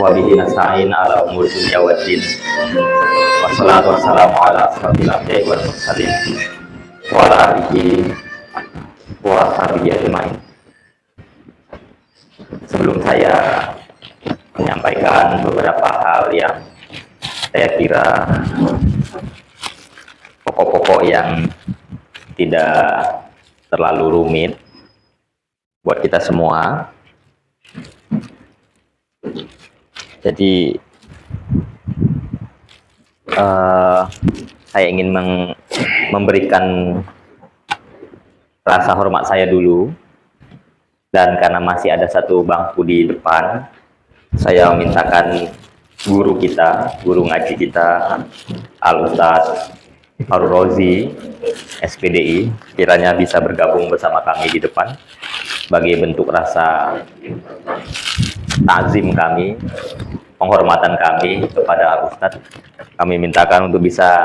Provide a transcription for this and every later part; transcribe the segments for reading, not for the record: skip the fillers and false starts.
Wabihi nasta'in ala umur dunya waddin. Wassalatu wassalamu ala asrofil anbiya'i wal mursalin wa ala alihi wa sahbihi ajmain. Sebelum saya menyampaikan beberapa hal yang saya kira pokok-pokok yang tidak terlalu rumit buat kita semua. Jadi saya ingin memberikan rasa hormat saya dulu, dan karena masih ada satu bangku di depan, saya memintakan guru kita, guru ngaji kita, Al-Ustadz Farul Rozi, SPDI, kiranya bisa bergabung bersama kami di depan sebagai bentuk rasa takzim kami, penghormatan kami kepada Al-Ustadz. Kami mintakan untuk bisa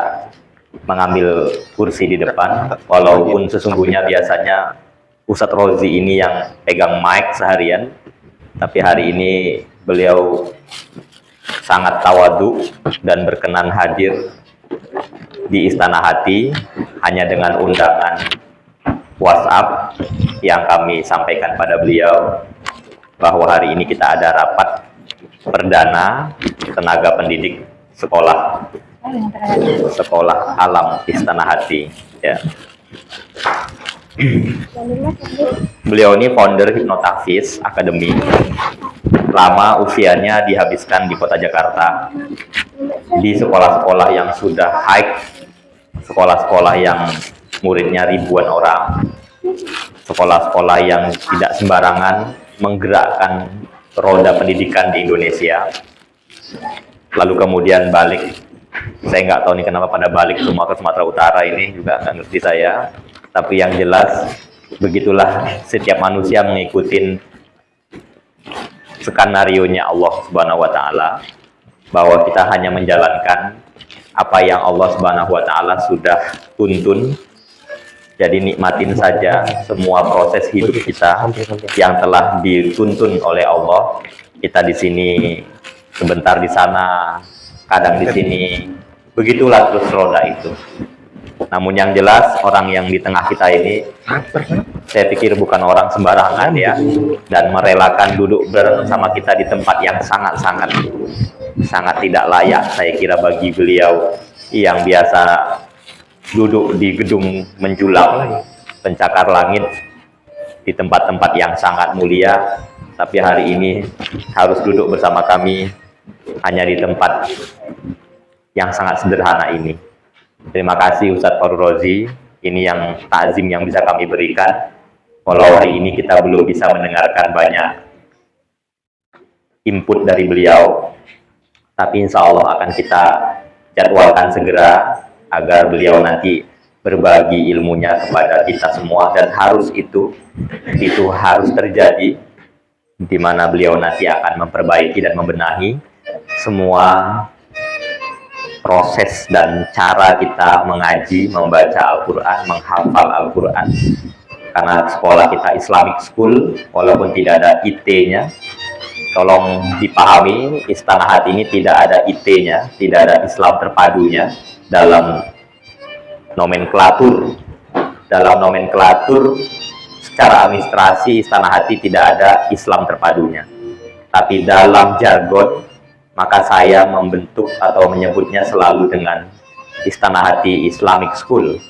mengambil kursi di depan, walaupun sesungguhnya biasanya Ustadz Rozi ini yang pegang mic seharian, tapi hari ini beliau sangat tawadu dan berkenan hadir di Istana Hati hanya dengan undangan WhatsApp yang kami sampaikan pada beliau bahwa hari ini kita ada rapat perdana tenaga pendidik sekolah alam Istana Hati, ya. Beliau ini founder Hipnotafis Academy. Lama usianya dihabiskan di kota Jakarta, di sekolah-sekolah yang sudah high, sekolah-sekolah yang muridnya ribuan orang, sekolah-sekolah yang tidak sembarangan menggerakkan roda pendidikan di Indonesia. Lalu kemudian balik, saya nggak tahu nih kenapa pada balik semua ke Sumatera Utara, ini juga nggak ngerti saya. Tapi yang jelas, begitulah setiap manusia mengikuti skenario-nya Allah Subhanahu wa Ta'ala, bahwa kita hanya menjalankan apa yang Allah Subhanahu wa Ta'ala sudah tuntun. Jadi nikmatin saja semua proses hidup kita yang telah dituntun oleh Allah. Kita di sini, sebentar di sana, kadang di sini. Begitulah terus roda itu. Namun yang jelas, orang yang di tengah kita ini, saya pikir bukan orang sembarangan, ya, dan merelakan duduk bersama kita di tempat yang sangat tidak layak, saya kira, bagi beliau yang biasa duduk di gedung menjulang pencakar langit di tempat-tempat yang sangat mulia, tapi hari ini harus duduk bersama kami hanya di tempat yang sangat sederhana ini. Terima kasih Ustadz Farul Rozi, ini yang takzim yang bisa kami berikan. Walau hari ini kita belum bisa mendengarkan banyak input dari beliau, tapi insya Allah akan kita jadwalkan segera agar beliau nanti berbagi ilmunya kepada kita semua, dan harus itu harus terjadi, di mana beliau nanti akan memperbaiki dan membenahi semua proses dan cara kita mengaji, membaca Al-Quran, menghafal Al-Quran. Karena sekolah kita Islamic School, walaupun tidak ada IT-nya, tolong dipahami, Istana Hati ini tidak ada IT-nya, tidak ada Islam terpadunya dalam nomenklatur. Dalam nomenklatur secara administrasi, Istana Hati tidak ada Islam terpadunya. Tapi dalam jargon, maka saya membentuk atau menyebutnya selalu dengan Istana Hati Islamic School.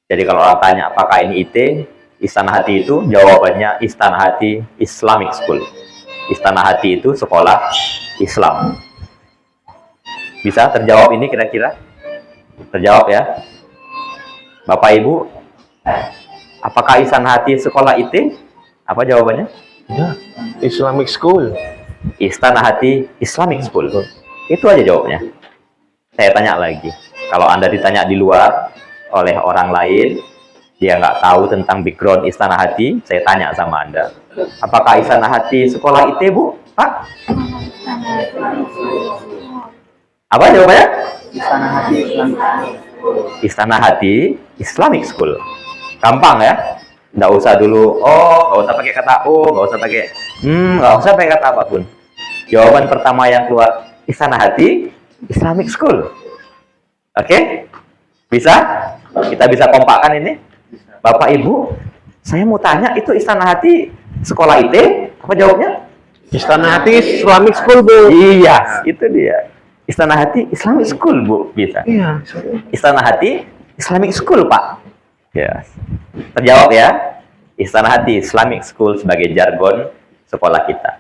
Jadi kalau orang tanya apakah ini IT, Istana Hati itu jawabannya Istana Hati Islamic School. Istana Hati itu sekolah Islam. Bisa terjawab ini kira-kira? Terjawab ya? Bapak Ibu, apakah Istana Hati sekolah IT? Apa jawabannya? Ya, Islamic School. Istana Hati Islamic School. Itu aja jawabnya. Saya tanya lagi, kalau Anda ditanya di luar oleh orang lain, dia nggak tahu tentang background Istana Hati, saya tanya sama Anda, apakah Istana Hati sekolah IT, Bu? Pak? Apa jawabannya? Istana Hati Islamic School. Istana Hati Islamic School. Gampang ya? Nggak usah dulu, nggak usah pakai kata nggak usah pakai nggak usah pakai kata apapun. Jawaban pertama yang keluar, Istana Hati Islamic School. Oke? Bisa? Kita bisa kompakkan ini? Bapak Ibu, saya mau tanya, itu Istana Hati sekolah IT? Apa jawabnya? Istana Hati Islamic School, Bu. Iya, itu dia. Istana Hati Islamic School, Bu. Bisa. Iya. Istana Hati Islamic School, Pak. Ya. Terjawab ya. Istana Hati Islamic School sebagai jargon sekolah kita.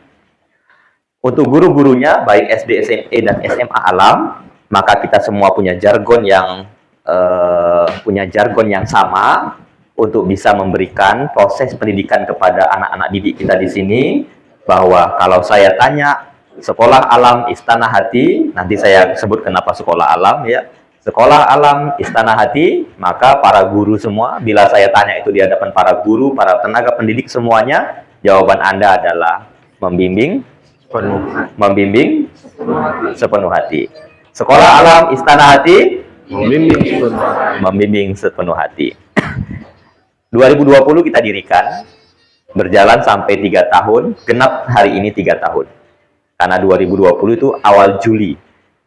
Untuk guru-gurunya, baik SD, SMP, dan SMA Alam, maka kita semua punya jargon yang sama untuk bisa memberikan proses pendidikan kepada anak-anak didik kita di sini. Bahwa kalau saya tanya sekolah alam Istana Hati, nanti saya sebut kenapa sekolah alam ya. Sekolah alam Istana Hati, maka para guru semua, bila saya tanya itu di hadapan para guru, para tenaga pendidik semuanya, jawaban Anda adalah membimbing sepenuh hati. Sekolah alam Istana Hati, membimbing sepenuh hati. 2020 kita dirikan, berjalan sampai 3 tahun, genap hari ini 3 tahun. Karena 2020 itu awal Juli.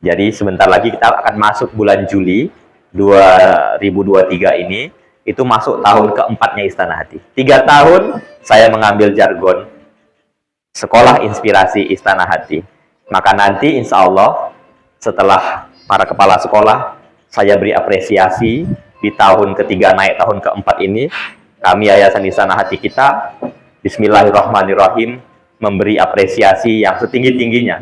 Jadi sebentar lagi kita akan masuk bulan Juli 2023 ini, itu masuk tahun keempatnya Istana Hati. 3 tahun saya mengambil jargon Sekolah Inspirasi Istana Hati. Maka nanti insya Allah setelah para kepala sekolah, saya beri apresiasi di tahun ketiga naik tahun keempat ini. Kami Yayasan Istana Hati kita, bismillahirrahmanirrahim, memberi apresiasi yang setinggi-tingginya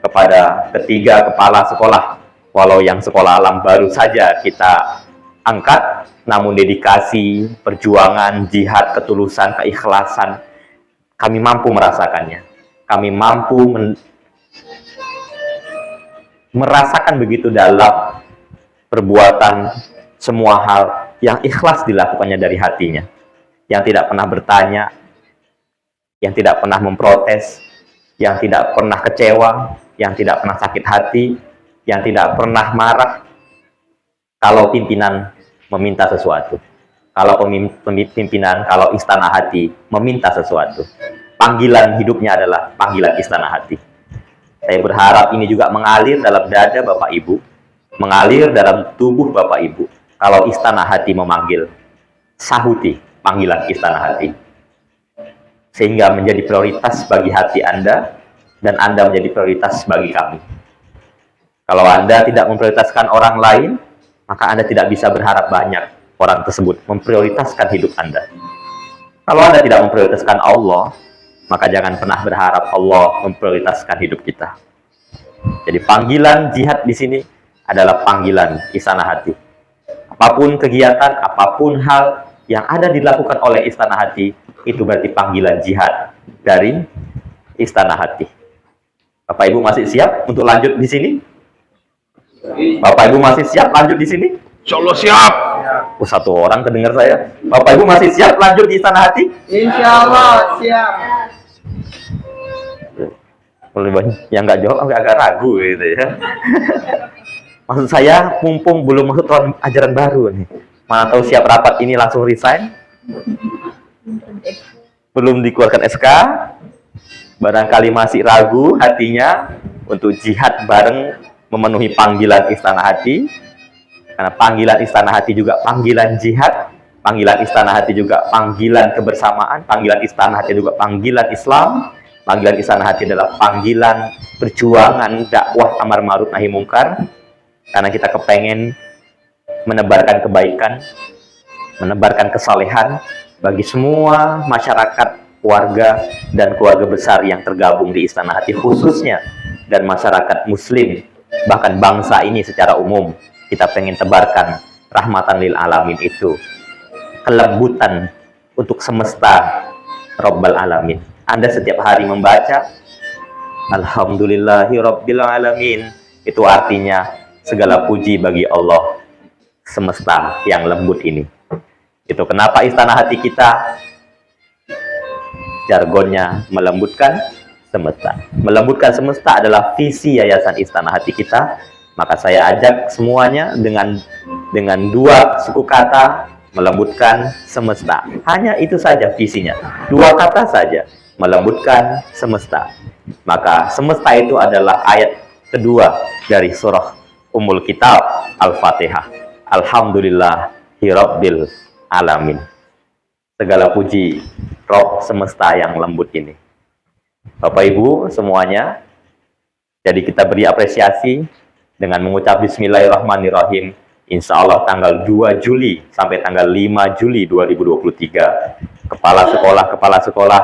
kepada ketiga kepala sekolah. Walau yang sekolah alam baru saja kita angkat, namun dedikasi, perjuangan, jihad, ketulusan, keikhlasan, kami mampu merasakannya. Kami mampu merasakan begitu dalam perbuatan semua hal yang ikhlas dilakukannya dari hatinya. Yang tidak pernah bertanya, yang tidak pernah memprotes, yang tidak pernah kecewa, yang tidak pernah sakit hati, yang tidak pernah marah kalau pimpinan meminta sesuatu. Kalau pimpinan, kalau Istana Hati meminta sesuatu. Panggilan hidupnya adalah panggilan Istana Hati. Saya berharap ini juga mengalir dalam dada Bapak Ibu, mengalir dalam tubuh Bapak Ibu. Kalau Istana Hati memanggil, sahuti panggilan Istana Hati. Sehingga menjadi prioritas bagi hati Anda, dan Anda menjadi prioritas bagi kami. Kalau Anda tidak memprioritaskan orang lain, maka Anda tidak bisa berharap banyak orang tersebut memprioritaskan hidup Anda. Kalau Anda tidak memprioritaskan Allah, maka jangan pernah berharap Allah memprioritaskan hidup kita. Jadi panggilan jihad di sini adalah panggilan Istana Hati. Apapun kegiatan, apapun hal yang ada dilakukan oleh Istana Hati, itu berarti panggilan jihad dari Istana Hati. Bapak Ibu masih siap untuk lanjut di sini? Bapak Ibu masih siap lanjut di sini? Insya Allah siap. Oh, satu orang kedengar saya. Bapak Ibu masih siap lanjut di Istana Hati? Insya Allah siap. Boleh banyak yang nggak jawab agak ragu gitu ya. Maksud saya, mumpung belum masuk tahun ajaran baru nih. Mana tahu siap rapat ini langsung resign. Belum dikeluarkan SK. Barangkali masih ragu hatinya untuk jihad bareng memenuhi panggilan Istana Hati. Karena panggilan Istana Hati juga panggilan jihad. Panggilan Istana Hati juga panggilan kebersamaan. Panggilan Istana Hati juga panggilan Islam. Panggilan Istana Hati adalah panggilan perjuangan dakwah amar ma'ruf nahi mungkar. Karena kita kepengen menebarkan kebaikan, menebarkan kesalehan bagi semua masyarakat, warga, dan keluarga besar yang tergabung di Istana Hati khususnya, dan masyarakat muslim, bahkan bangsa ini secara umum. Kita pengen tebarkan rahmatan lil alamin itu, kelembutan untuk semesta Rabbal Alamin. Anda setiap hari membaca Alhamdulillahi Rabbil Alamin, itu artinya segala puji bagi Allah semesta yang lembut ini. Itu kenapa Istana Hati kita jargonnya melembutkan semesta. Melembutkan semesta adalah visi Yayasan Istana Hati kita. Maka saya ajak semuanya dengan dua suku kata, melembutkan semesta. Hanya itu saja visinya. Dua kata saja, melembutkan semesta. Maka semesta itu adalah ayat kedua dari surah Ummul Kitab Al-Fatihah. Alhamdulillahirabbil alamin. Segala puji Rob semesta yang lembut ini. Bapak Ibu semuanya, jadi kita beri apresiasi dengan mengucap Bismillahirrahmanirrahim. Insya Allah tanggal 2 Juli sampai tanggal 5 Juli 2023, kepala sekolah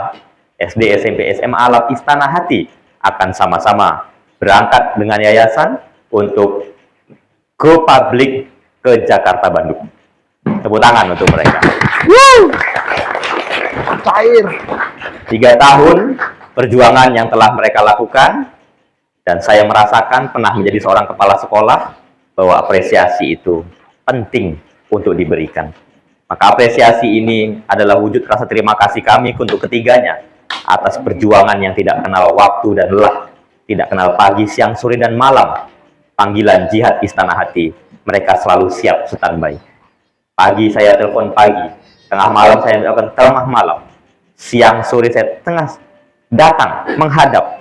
SD, SMP, SMA Alam Istana Hati akan sama-sama berangkat dengan yayasan untuk go public ke Jakarta, Bandung. Tepuk tangan untuk mereka. Cair. 3 tahun perjuangan yang telah mereka lakukan, dan saya merasakan pernah menjadi seorang kepala sekolah bahwa apresiasi itu penting untuk diberikan. Maka apresiasi ini adalah wujud rasa terima kasih kami untuk ketiganya atas perjuangan yang tidak kenal waktu dan lelah, tidak kenal pagi, siang, sore, dan malam. Panggilan jihad Istana Hati, mereka selalu siap standby. Pagi saya telepon pagi, tengah malam saya telepon tengah malam, siang, sore saya tengah datang menghadap,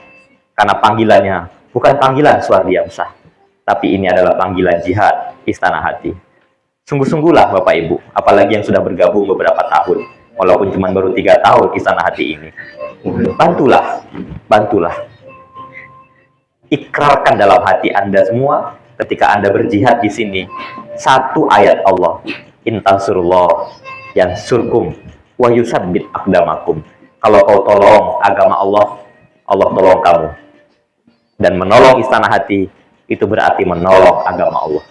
karena panggilannya bukan panggilan Suhardiamsyah, tapi ini adalah panggilan jihad Istana Hati. Sungguh-sungguhlah Bapak Ibu, apalagi yang sudah bergabung beberapa tahun, walaupun cuma baru 3 tahun Istana Hati ini. Bantulah, bantulah. Ikrarkan dalam hati Anda semua ketika Anda berjihad di sini. Satu ayat Allah, intansurullah yansurkum wa yusabbit aqdamakum. Kalau kau tolong agama Allah, Allah tolong kamu. Dan menolong Istana Hati itu berarti menolong agama Allah.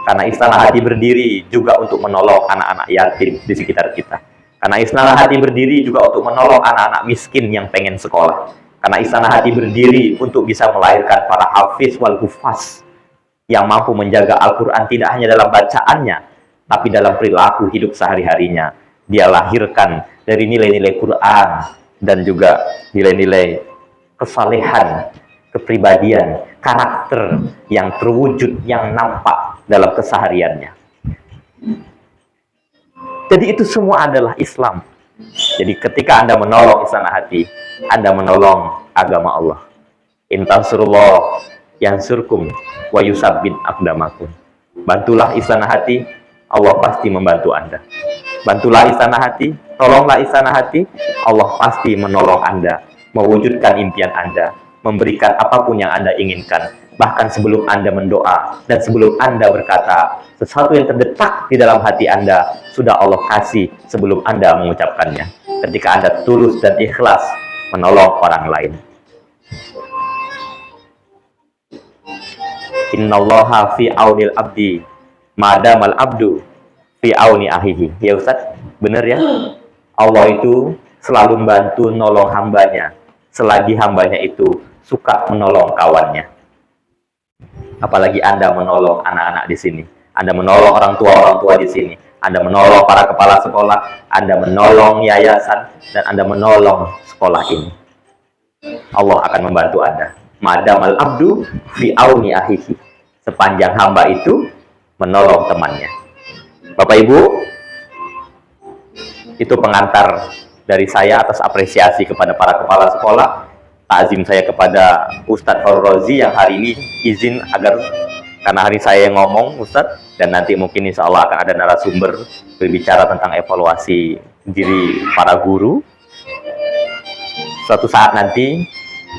Karena Istana Hati berdiri juga untuk menolong anak-anak yatim di sekitar kita. Karena Istana Hati berdiri juga untuk menolong anak-anak miskin yang pengen sekolah. Karena Istana Hati berdiri untuk bisa melahirkan para hafiz wal hufaz yang mampu menjaga Al-Quran tidak hanya dalam bacaannya, tapi dalam perilaku hidup sehari-harinya. Dia lahirkan dari nilai-nilai Quran dan juga nilai-nilai kesalehan, kepribadian, karakter yang terwujud, yang nampak dalam kesehariannya. Jadi itu semua adalah Islam. Jadi ketika Anda menolong Istana Hati, Anda menolong agama Allah. Intansurullah yansurkum wa yusabbit aqdamakum. Bantulah Istana Hati, Allah pasti membantu Anda. Bantulah Istana Hati, tolonglah Istana Hati, Allah pasti menolong Anda, mewujudkan impian Anda, memberikan apapun yang Anda inginkan. Bahkan sebelum Anda mendoa dan sebelum Anda berkata, sesuatu yang terdetak di dalam hati Anda sudah Allah kasih sebelum Anda mengucapkannya. Ketika Anda tulus dan ikhlas menolong orang lain. Innallaha fi aunil abdi madamal abdu fi auni ahihi. Ya Ustaz, benar ya? Allah itu selalu membantu nolong hambanya selagi hambanya itu suka menolong kawannya. Apalagi Anda menolong anak-anak di sini, Anda menolong orang tua di sini, Anda menolong para kepala sekolah, Anda menolong yayasan, dan Anda menolong sekolah ini. Allah akan membantu Anda. Madamal abdu fi auni ahihi. Sepanjang hamba itu menolong temannya. Bapak Ibu, itu pengantar dari saya atas apresiasi kepada para kepala sekolah. Takzim saya kepada Ustadz Farul Rozi yang hari ini izin agar, karena hari saya yang ngomong Ustadz, dan nanti mungkin insya Allah akan ada narasumber berbicara tentang evaluasi diri para guru. Suatu saat nanti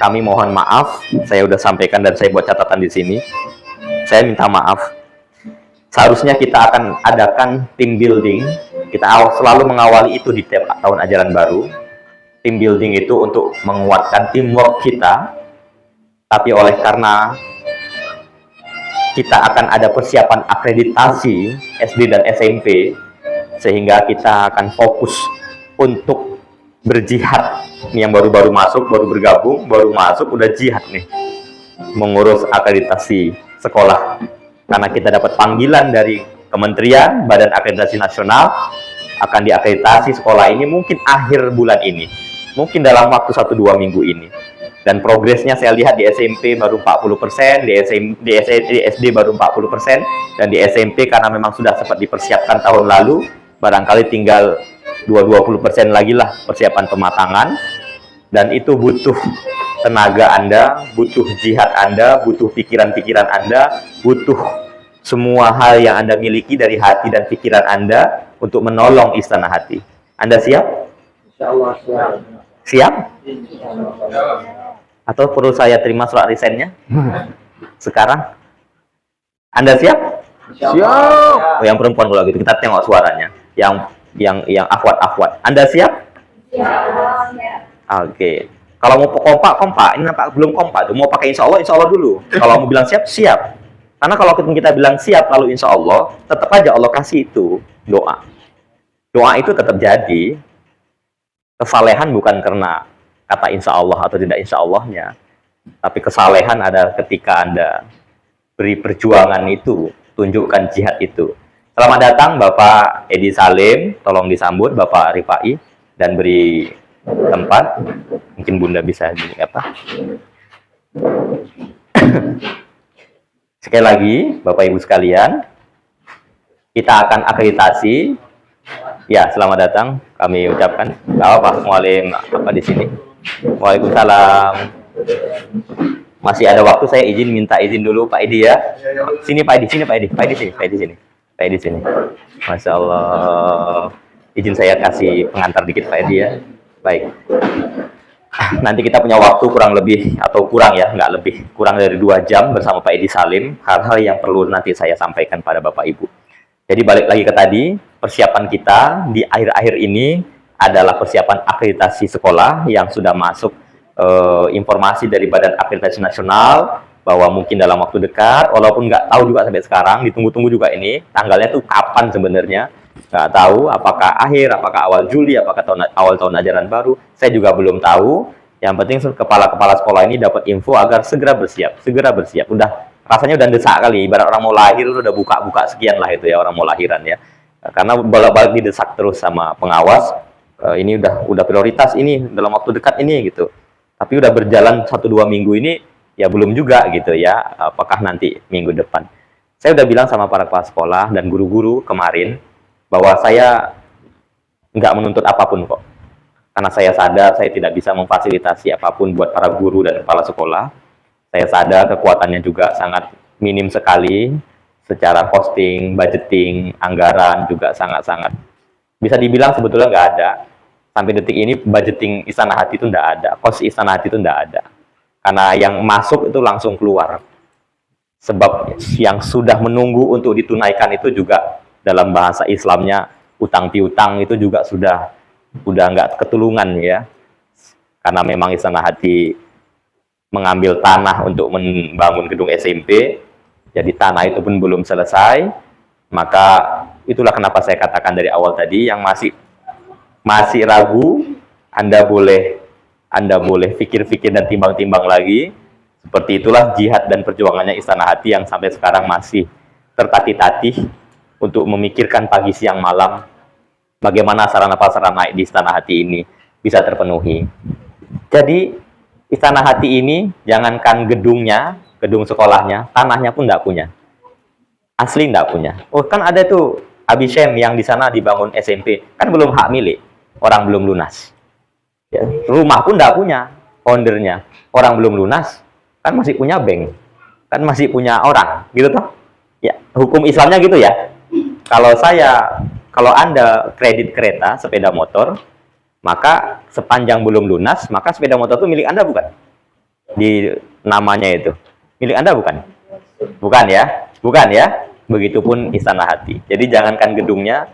kami mohon maaf, saya sudah sampaikan dan saya buat catatan di sini. Saya minta maaf. Seharusnya kita akan adakan team building. Kita selalu mengawali itu di tiap tahun ajaran baru. Team building itu untuk menguatkan teamwork kita. Tapi oleh karena kita akan ada persiapan akreditasi SD dan SMP, sehingga kita akan fokus untuk berjihad. Ini yang baru-baru masuk, baru bergabung, baru masuk, udah jihad nih. Mengurus akreditasi sekolah. Karena kita dapat panggilan dari Kementerian Badan Akreditasi Nasional, akan diakreditasi sekolah ini mungkin akhir bulan ini. Mungkin dalam waktu 1-2 minggu ini. Dan progresnya saya lihat di SMP baru 40%, di SD baru 40%, dan di SMP karena memang sudah sempat dipersiapkan tahun lalu, barangkali tinggal 20% lagi lah persiapan pematangan. Dan itu butuh tenaga Anda, butuh jihad Anda, butuh pikiran-pikiran Anda, butuh semua hal yang Anda miliki dari hati dan pikiran Anda untuk menolong Istana Hati. Anda siap? Insyaallah siap. Siap? Atau perlu saya terima surat resign-nya? Sekarang? Anda siap? Siap. Oh, yang perempuan kalau gitu, kita tengok suaranya. Yang akhwat-akhwat. Anda siap? Oke. Kalau mau kompak. Ini nampak belum kompak tuh. Mau pakai insya Allah dulu. Kalau mau bilang siap, siap. Karena kalau kita bilang siap, lalu insya Allah, tetap aja Allah kasih itu doa. Doa itu tetap jadi. Kesalehan bukan karena kata insya Allah atau tidak insya Allahnya. Tapi kesalehan ada ketika Anda beri perjuangan itu, tunjukkan jihad itu. Selamat datang Bapak Edi Salim, tolong disambut Bapak Rifai dan beri tempat. Mungkin Bunda bisa gini apa? Sekali lagi, Bapak Ibu sekalian, kita akan akreditasi. Ya, selamat datang. Kami ucapkan. Gak apa-apa, mualim apa di sini. Waalaikumsalam. Masih ada waktu, saya minta izin dulu Pak Edi ya. Sini Pak Edi, sini. Pak Edi sini. Masya Allah. Izin saya kasih pengantar dikit Pak Edi ya. Baik. Nanti kita punya waktu kurang lebih, atau kurang ya, nggak lebih, kurang dari 2 jam bersama Pak Edi Salim. Hal-hal yang perlu nanti saya sampaikan pada Bapak Ibu. Jadi balik lagi ke tadi, persiapan kita di akhir-akhir ini adalah persiapan akreditasi sekolah yang sudah masuk informasi dari Badan Akreditasi Nasional bahwa mungkin dalam waktu dekat, walaupun nggak tahu juga sampai sekarang, ditunggu-tunggu juga ini, tanggalnya tuh kapan sebenarnya, nggak tahu, apakah akhir, apakah awal Juli, apakah awal tahun ajaran baru, saya juga belum tahu. Yang penting kepala-kepala sekolah ini dapat info agar segera bersiap. Udah, rasanya udah desak kali, ibarat orang mau lahir, udah buka-buka sekian lah itu ya, orang mau lahiran ya. Karena bolak-balik didesak terus sama pengawas, ini udah prioritas ini, dalam waktu dekat ini gitu. Tapi udah berjalan 1-2 minggu ini, ya belum juga gitu ya, apakah nanti minggu depan. Saya udah bilang sama para kepala sekolah dan guru-guru kemarin, bahwa saya nggak menuntut apapun kok. Karena saya sadar saya tidak bisa memfasilitasi apapun buat para guru dan kepala sekolah. Saya sadar kekuatannya juga sangat minim sekali, secara posting, budgeting, anggaran juga sangat-sangat. Bisa dibilang sebetulnya nggak ada. Sampai detik ini budgeting Istana Hati itu nggak ada, kos Istana Hati itu nggak ada. Karena yang masuk itu langsung keluar. Sebab yang sudah menunggu untuk ditunaikan itu juga dalam bahasa Islamnya utang piutang itu juga udah nggak ketulungan ya. Karena memang Istana Hati mengambil tanah untuk membangun gedung SMP, jadi tanah itu pun belum selesai. Maka itulah kenapa saya katakan dari awal tadi, yang masih ragu, Anda boleh pikir-pikir dan timbang-timbang lagi. Seperti itulah jihad dan perjuangannya Istana Hati yang sampai sekarang masih tertatih-tatih untuk memikirkan pagi siang malam bagaimana sarana-prasarana di Istana Hati ini bisa terpenuhi. Jadi Istana Hati ini jangankan gedungnya, gedung sekolahnya, tanahnya pun nggak punya. Asli nggak punya. Oh kan ada tuh Abishem yang di sana dibangun SMP, kan belum hak milik, orang belum lunas. Ya, rumah pun nggak punya ownernya, orang belum lunas, kan masih punya bank, kan masih punya orang, gitu toh? Ya, hukum Islamnya gitu ya. Kalau Anda kredit kereta, sepeda motor, maka sepanjang belum lunas, maka sepeda motor itu milik Anda bukan? Di namanya itu. Milik Anda bukan? Bukan ya? Bukan ya? Begitupun Istana Hati. Jadi jangankan gedungnya,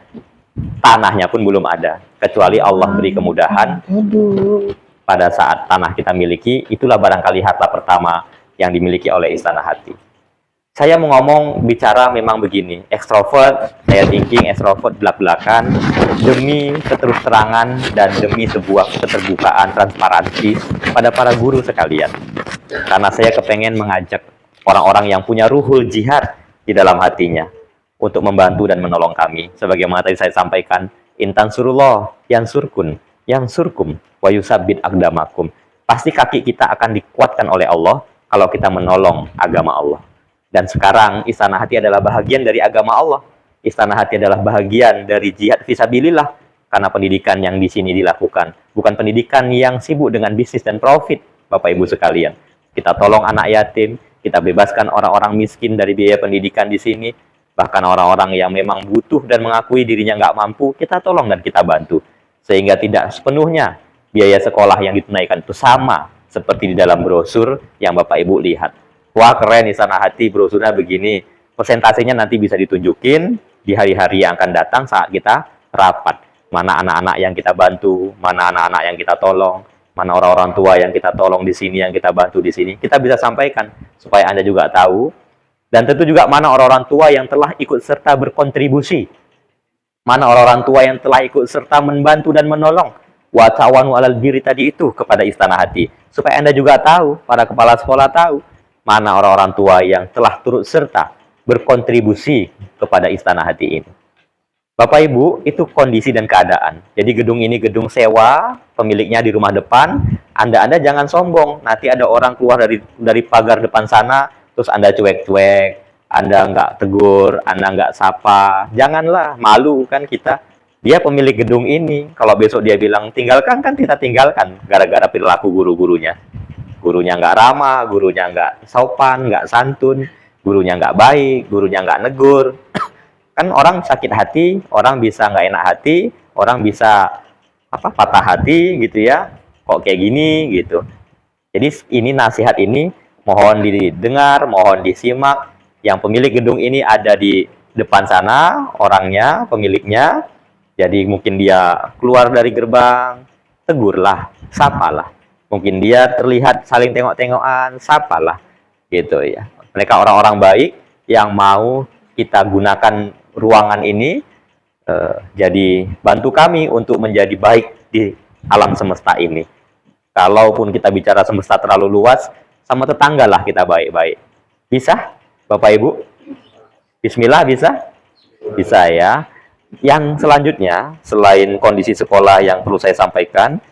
tanahnya pun belum ada. Kecuali Allah beri kemudahan pada saat tanah kita miliki, itulah barangkali harta pertama yang dimiliki oleh Istana Hati. Saya mau bicara memang begini, ekstrovert, saya thinking ekstrovert belak-belakan demi keterus-terangan dan demi sebuah keterbukaan, transparansi pada para guru sekalian. Karena saya kepengen mengajak orang-orang yang punya ruhul jihad di dalam hatinya untuk membantu dan menolong kami. Sebagaimana tadi saya sampaikan, intan surullah, yang surkum, wa yusabbit aqdamakum. Pasti kaki kita akan dikuatkan oleh Allah kalau kita menolong agama Allah. Dan sekarang Istana Hati adalah bahagian dari agama Allah. Istana Hati adalah bahagian dari jihad fisabilillah. Karena pendidikan yang di sini dilakukan bukan pendidikan yang sibuk dengan bisnis dan profit, Bapak Ibu sekalian. Kita tolong anak yatim, kita bebaskan orang-orang miskin dari biaya pendidikan di sini, bahkan orang-orang yang memang butuh dan mengakui dirinya nggak mampu, kita tolong dan kita bantu. Sehingga tidak sepenuhnya biaya sekolah yang ditunaikan itu sama seperti di dalam brosur yang Bapak Ibu lihat. Wah keren Istana Hati, brosurnya begini. Persentasenya nanti bisa ditunjukin di hari-hari yang akan datang saat kita rapat. Mana anak-anak yang kita bantu, mana anak-anak yang kita tolong, mana orang-orang tua yang kita tolong di sini, yang kita bantu di sini. Kita bisa sampaikan supaya Anda juga tahu. Dan tentu juga mana orang-orang tua yang telah ikut serta berkontribusi. Mana orang-orang tua yang telah ikut serta membantu dan menolong. Wa ta'awanu 'alal birri tadi itu kepada Istana Hati. Supaya Anda juga tahu, para kepala sekolah tahu, mana orang-orang tua yang telah turut serta berkontribusi kepada Istana Hati ini. Bapak Ibu, itu kondisi dan keadaan. Jadi gedung ini gedung sewa, pemiliknya di rumah depan. Anda jangan sombong. Nanti ada orang keluar dari pagar depan sana, terus Anda cuek-cuek, Anda nggak tegur, Anda nggak sapa. Janganlah, malu kan kita. Dia pemilik gedung ini. Kalau besok dia bilang tinggalkan, kan kita tinggalkan. Gara-gara perilaku guru-gurunya. Gurunya nggak ramah, gurunya nggak sopan, nggak santun, gurunya nggak baik, gurunya nggak negur. Kan orang sakit hati, orang bisa nggak enak hati, orang bisa patah hati gitu ya. Kok kayak gini gitu. Jadi ini nasihat ini mohon didengar, mohon disimak. Yang pemilik gedung ini ada di depan sana, orangnya, pemiliknya. Jadi mungkin dia keluar dari gerbang, tegurlah, sapalah. Mungkin dia terlihat saling tengok-tengokan, sapalah. Gitu ya. Mereka orang-orang baik yang mau kita gunakan ruangan ini, jadi bantu kami untuk menjadi baik di alam semesta ini. Kalaupun kita bicara semesta terlalu luas, sama tetangga lah kita baik-baik. Bisa, Bapak Ibu? Bismillah, bisa? Bisa ya. Yang selanjutnya, selain kondisi sekolah yang perlu saya sampaikan,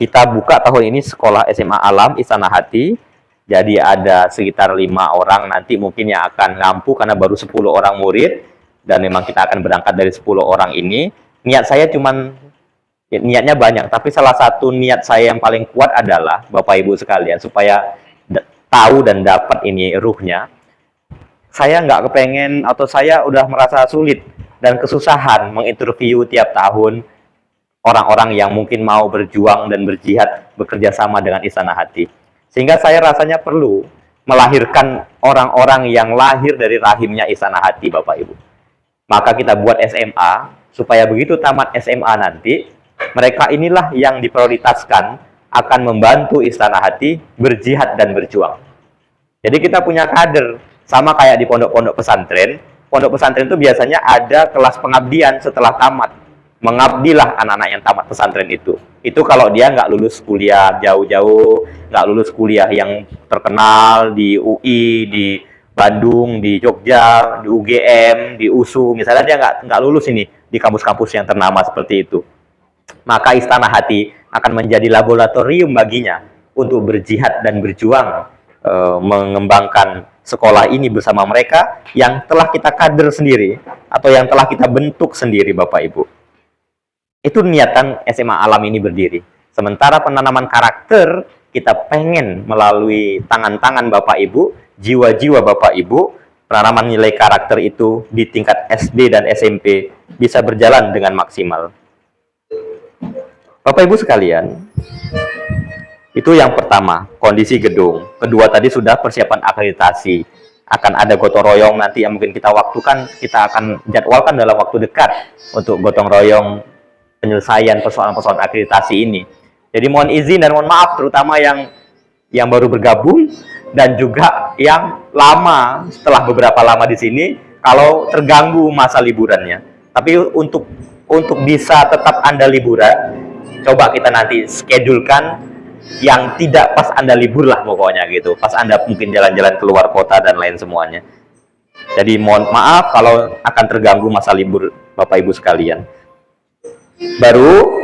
kita buka tahun ini sekolah SMA Alam Istana Hati. Jadi ada sekitar 5 orang nanti mungkin yang akan ngampu karena baru 10 orang murid. Dan memang kita akan berangkat dari 10 orang ini. Niat saya niatnya banyak, tapi salah satu niat saya yang paling kuat adalah, Bapak Ibu sekalian, supaya tahu dan dapat ini ruhnya. Saya nggak kepengen atau saya udah merasa sulit dan kesusahan menginterview tiap tahun orang-orang yang mungkin mau berjuang dan berjihad bekerja sama dengan Istana Hati. Sehingga saya rasanya perlu melahirkan orang-orang yang lahir dari rahimnya Istana Hati, Bapak Ibu. Maka kita buat SMA, supaya begitu tamat SMA nanti, mereka inilah yang diprioritaskan akan membantu Istana Hati berjihad dan berjuang. Jadi kita punya kader, sama kayak di pondok-pondok pesantren. Pondok pesantren itu biasanya ada kelas pengabdian setelah tamat. Mengabdilah anak-anak yang tamat pesantren itu. Itu kalau dia nggak lulus kuliah jauh-jauh, nggak lulus kuliah yang terkenal di UI, di Bandung, di Jogja, di UGM, di USU. Misalnya dia nggak lulus ini di kampus-kampus yang ternama seperti itu. Maka Istana Hati akan menjadi laboratorium baginya untuk berjihad dan berjuang, mengembangkan sekolah ini bersama mereka yang telah kita kader sendiri atau yang telah kita bentuk sendiri, Bapak Ibu. Itu niatan SMA Alam ini berdiri. Sementara penanaman karakter kita pengen melalui tangan-tangan Bapak Ibu, jiwa-jiwa Bapak Ibu, penanaman nilai karakter itu di tingkat SD dan SMP bisa berjalan dengan maksimal. Bapak Ibu sekalian, itu yang pertama, kondisi gedung. Kedua tadi sudah persiapan akreditasi. Akan ada gotong royong nanti yang mungkin kita waktukan, kita akan jadwalkan dalam waktu dekat untuk gotong royong penyelesaian persoalan-persoalan akreditasi ini. Jadi mohon izin dan mohon maaf terutama yang baru bergabung dan juga yang lama, setelah beberapa lama di sini, kalau terganggu masa liburannya. Tapi untuk bisa tetap Anda liburan, coba kita nanti schedulekan yang tidak pas Anda libur lah pokoknya gitu. Pas Anda mungkin jalan-jalan keluar kota dan lain semuanya. Jadi mohon maaf kalau akan terganggu masa libur Bapak Ibu sekalian. Baru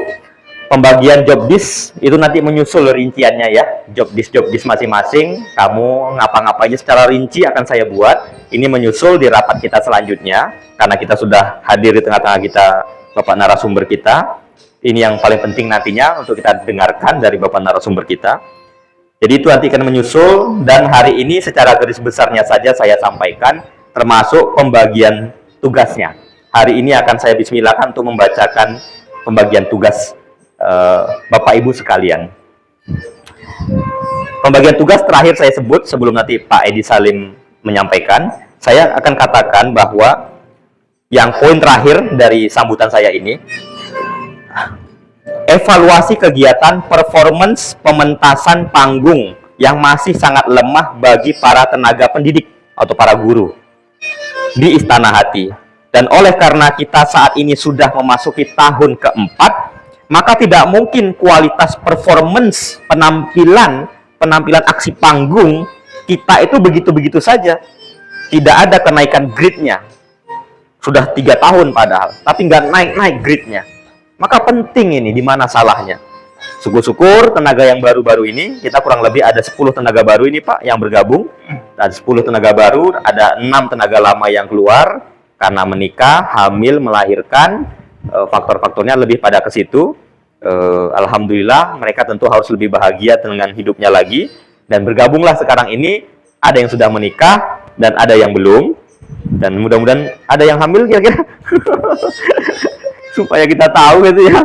pembagian job disk itu nanti menyusul rinciannya ya. Job disk masing-masing. Kamu ngapa-ngapainnya secara rinci akan saya buat. Ini menyusul di rapat kita selanjutnya. Karena kita sudah hadir di tengah-tengah kita Bapak narasumber kita. Ini yang paling penting nantinya untuk kita dengarkan dari Bapak narasumber kita. Jadi itu nanti akan menyusul, dan hari ini secara garis besarnya saja saya sampaikan, termasuk pembagian tugasnya. Hari ini akan saya bismillahkan untuk membacakan pembagian tugas Bapak Ibu sekalian. Pembagian tugas terakhir saya sebut sebelum nanti Pak Edi Salim menyampaikan. Saya akan katakan bahwa yang poin terakhir dari sambutan saya ini, evaluasi kegiatan performance pementasan panggung yang masih sangat lemah bagi para tenaga pendidik atau para guru di Istana Hati. Dan oleh karena kita saat ini sudah memasuki tahun keempat, maka tidak mungkin kualitas performance penampilan aksi panggung kita itu begitu-begitu saja. Tidak ada kenaikan grade-nya. Sudah 3 tahun padahal, tapi nggak naik-naik grade-nya. Maka penting ini, di mana salahnya? Syukur-syukur tenaga yang baru-baru ini, kita kurang lebih ada 10 tenaga baru ini Pak, yang bergabung. Dan 10 tenaga baru, ada 6 tenaga lama yang keluar, karena menikah, hamil, melahirkan, faktor-faktornya lebih pada ke situ. Alhamdulillah, mereka tentu harus lebih bahagia dengan hidupnya lagi. Dan bergabunglah sekarang ini, ada yang sudah menikah, dan ada yang belum. Dan mudah-mudahan ada yang hamil kira-kira. Supaya kita tahu gitu ya.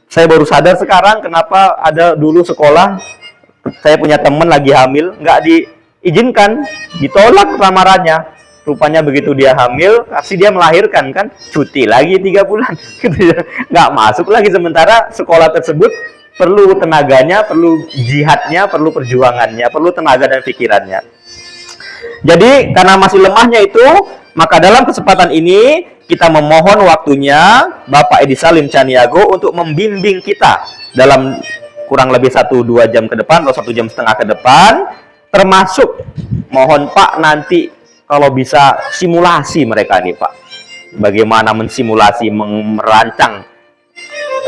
Saya baru sadar sekarang kenapa ada dulu sekolah, saya punya teman lagi hamil, nggak diizinkan, ditolak lamarannya. Rupanya begitu dia hamil, kasih dia melahirkan kan, cuti lagi 3 bulan, gitu ya. Nggak masuk lagi, sementara sekolah tersebut perlu tenaganya, perlu jihadnya, perlu perjuangannya, perlu tenaga dan pikirannya. Jadi karena masih lemahnya itu, maka dalam kesempatan ini kita memohon waktunya Bapak Edi Salim Caniago untuk membimbing kita dalam kurang lebih 1-2 jam ke depan atau 1,5 jam ke depan, termasuk mohon Pak nanti kalau bisa simulasi mereka nih Pak, bagaimana mensimulasi, merancang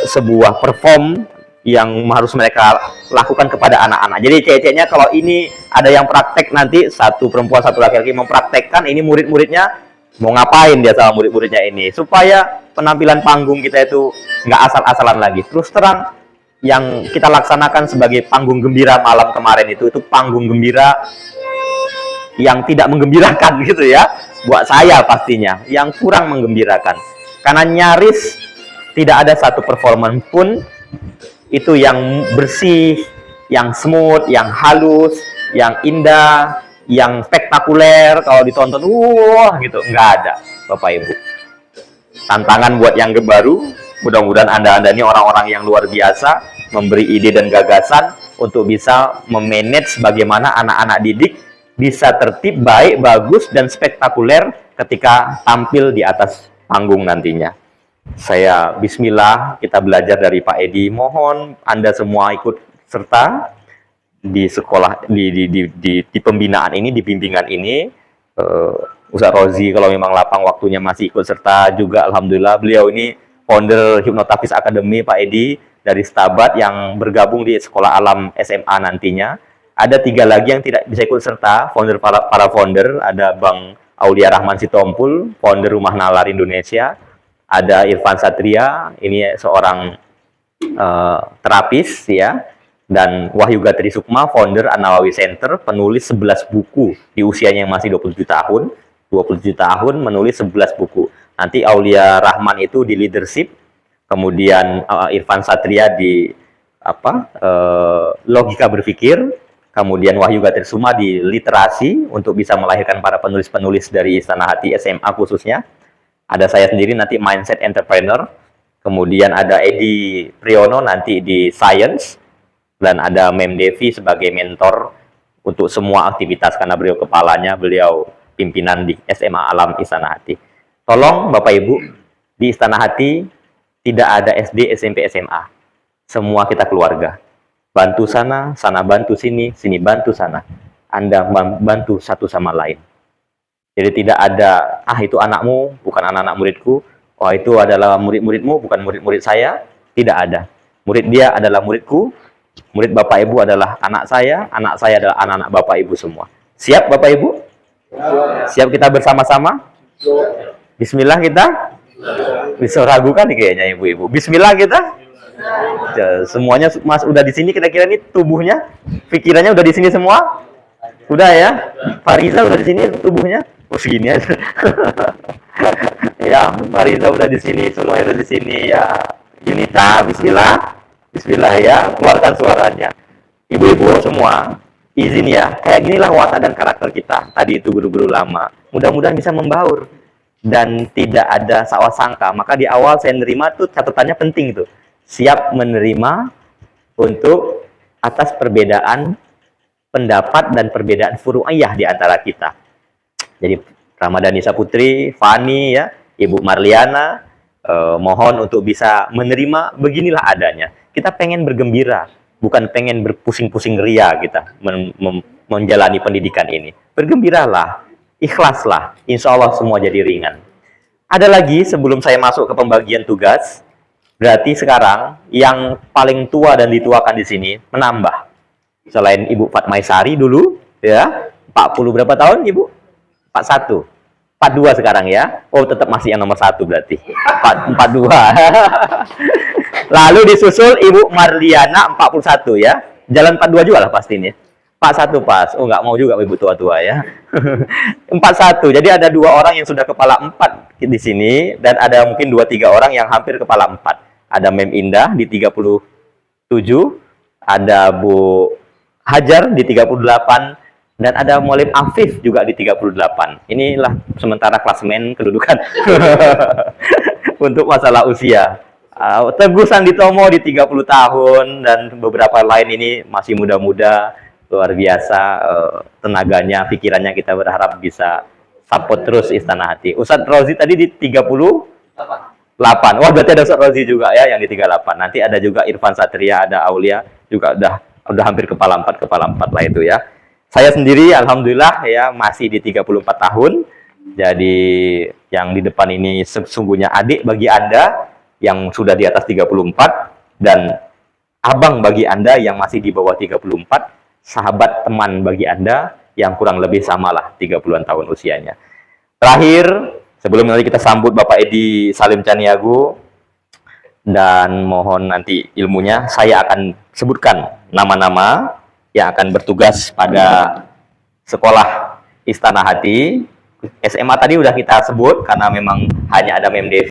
sebuah perform yang harus mereka lakukan kepada anak-anak. Jadi cece-cenya kalau ini ada yang praktek nanti, 1 perempuan 1 laki-laki mempraktekkan, ini murid-muridnya mau ngapain dia sama murid-muridnya ini, supaya penampilan panggung kita itu nggak asal-asalan lagi. Terus terang, yang kita laksanakan sebagai panggung gembira malam kemarin itu panggung gembira yang tidak menggembirakan gitu ya, buat saya pastinya, yang kurang menggembirakan. Karena nyaris tidak ada satu performance pun itu yang bersih, yang smooth, yang halus, yang indah, yang spektakuler, kalau ditonton, wah gitu, nggak ada, Bapak Ibu. Tantangan buat yang baru, mudah-mudahan Anda ini orang-orang yang luar biasa, memberi ide dan gagasan untuk bisa memanage bagaimana anak-anak didik bisa tertib, baik, bagus, dan spektakuler ketika tampil di atas panggung nantinya. Saya bismillah, kita belajar dari Pak Edi, mohon Anda semua ikut serta di sekolah, di pembinaan ini, di bimbingan ini. Ustaz Rozi kalau memang lapang waktunya masih ikut serta juga, alhamdulillah. Beliau ini founder Hypnotafis Academy, Pak Edi, dari Stabat yang bergabung di Sekolah Alam SMA nantinya. Ada 3 lagi yang tidak bisa ikut serta, founder, para founder, ada Bang Aulia Rahman Sitompul, founder Rumah Nalar Indonesia, ada Irfan Satria, ini seorang terapis ya, dan Wahyu Gatri Sukma, founder An-Nawawi Center, penulis 11 buku di usianya yang masih 27 tahun, 27 tahun menulis 11 buku. Nanti Aulia Rahman itu di leadership, kemudian Irfan Satria di logika berpikir, kemudian Wahyu Gatri Sukma di literasi untuk bisa melahirkan para penulis-penulis dari Istana Hati SMA khususnya. Ada saya sendiri nanti mindset entrepreneur, kemudian ada Edi Priyono nanti di science, dan ada Mem Devi sebagai mentor untuk semua aktivitas karena beliau kepalanya, beliau pimpinan di SMA Alam Istana Hati. Tolong Bapak Ibu, di Istana Hati tidak ada SD, SMP, SMA. Semua kita keluarga. Bantu sana, sana bantu sini, sini bantu sana. Anda bantu satu sama lain. Jadi tidak ada, itu anakmu, bukan anak-anak muridku. Oh, itu adalah murid-muridmu, bukan murid-murid saya. Tidak ada. Murid dia adalah muridku, murid Bapak Ibu adalah anak saya adalah anak-anak Bapak Ibu semua. Siap Bapak Ibu? Siap kita bersama-sama? Bismillah kita? Bisa ragu kan kayaknya Ibu-Ibu. Bismillah kita? Semuanya Mas udah di sini kira-kira nih tubuhnya, pikirannya udah di sini semua? Udah ya? Fariza udah di sini tubuhnya? Oh segini aja. Ya, Fariza udah di sini, semuanya udah di sini ya. Yunita, bismillah. Bismillah ya, keluarkan suaranya. Ibu-ibu semua, izin ya. Kayak ginilah watak dan karakter kita. Tadi itu guru-guru lama. Mudah-mudahan bisa membaur dan tidak ada salah sangka. Maka di awal saya nerima tuh catatannya penting tuh. Siap menerima untuk atas perbedaan pendapat dan perbedaan furu'iyah di antara kita. Jadi Ramadanisa Putri, Fani ya, Ibu Marliana, mohon untuk bisa menerima beginilah adanya. Kita pengen bergembira, bukan pengen berpusing-pusing ria kita menjalani pendidikan ini. Bergembiralah, ikhlaslah, insya Allah semua jadi ringan. Ada lagi sebelum saya masuk ke pembagian tugas, berarti sekarang yang paling tua dan dituakan di sini menambah. Selain Ibu Fatmaisari dulu, ya, 40 berapa tahun Ibu? 41. 42 sekarang ya. Oh, tetap masih yang nomor 1 berarti. 42. Lalu disusul Ibu Marliana 41 ya. Jalan 42 juga lah pasti ini. 41 pas. Oh, nggak mau juga Ibu tua-tua ya. 41. Jadi ada 2 orang yang sudah kepala 4 di sini dan ada mungkin 2-3 orang yang hampir kepala 4. Ada Mem Indah di 37, ada Bu Hajar di 38, dan ada Mualim Afif juga di 38. Inilah sementara klasemen kedudukan untuk masalah usia. Teguh Sanditomo di 30 tahun dan beberapa lain ini masih muda-muda, luar biasa tenaganya, pikirannya kita berharap bisa support terus Istana Hati. Ustadz Rozi tadi di 38. Wah, berarti ada Ustadz Rozi juga ya yang di 38. Nanti ada juga Irfan Satria, ada Aulia juga udah hampir kepala 4 lah itu ya. Saya sendiri alhamdulillah ya masih di 34 tahun. Jadi yang di depan ini sesungguhnya adik bagi Anda yang sudah di atas 34 dan abang bagi Anda yang masih di bawah 34, sahabat teman bagi Anda yang kurang lebih samalah 30-an tahun usianya. Terakhir, sebelum nanti kita sambut Bapak Edi Salim Caniago dan mohon nanti ilmunya, saya akan sebutkan nama-nama yang akan bertugas pada sekolah Istana Hati. SMA tadi udah kita sebut karena memang hanya ada Mem Devi.